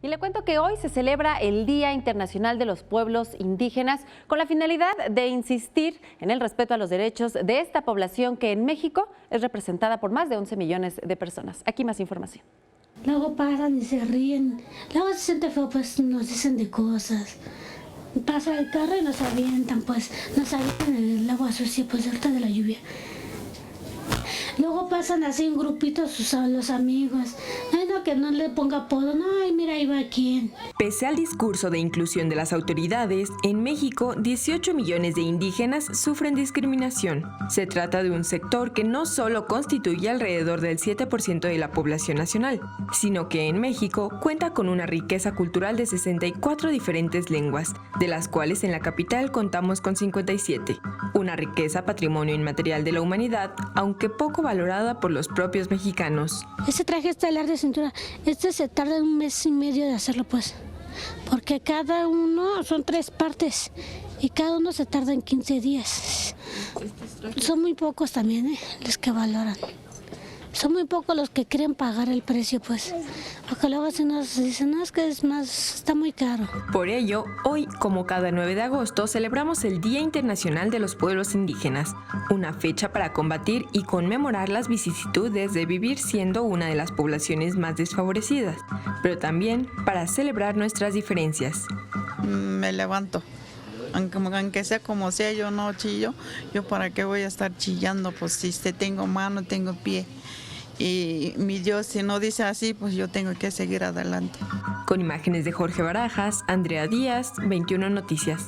Y le cuento que hoy se celebra el Día Internacional de los Pueblos Indígenas con la finalidad de insistir en el respeto a los derechos de esta población que en México es representada por más de 11 millones de personas. Aquí más información. Luego pasan y se ríen. Luego se siente feo, pues nos dicen de cosas. Pasa el carro y nos avientan, pues nos avientan el agua sucia, pues ahorita de la lluvia. Luego pasan así en grupitos los amigos. Ay, no, que no le ponga apodo. No, ay, mira, ahí va quién. Pese al discurso de inclusión de las autoridades, en México 18 millones de indígenas sufren discriminación. Se trata de un sector que no solo constituye alrededor del 7% de la población nacional, sino que en México cuenta con una riqueza cultural de 64 diferentes lenguas, de las cuales en la capital contamos con 57. Una riqueza patrimonio inmaterial de la humanidad, aunque poco valorada por los propios mexicanos. Ese traje estelar de cintura, se tarda 1 mes y medio de hacerlo, pues, porque cada uno son 3 partes y cada uno se tarda en 15 días. Son muy pocos también, los que valoran. Son muy pocos los que quieren pagar el precio, pues, porque luego se nos dicen, no, es que es más, está muy caro. Por ello, hoy, como cada 9 de agosto, celebramos el Día Internacional de los Pueblos Indígenas, una fecha para combatir y conmemorar las vicisitudes de vivir siendo una de las poblaciones más desfavorecidas, pero también para celebrar nuestras diferencias. Me levanto. Aunque sea como sea, yo no chillo. Yo para qué voy a estar chillando, pues si tengo mano, tengo pie. Y mi Dios, si no dice así, pues yo tengo que seguir adelante. Con imágenes de Jorge Barajas, Andrea Díaz, 21 Noticias.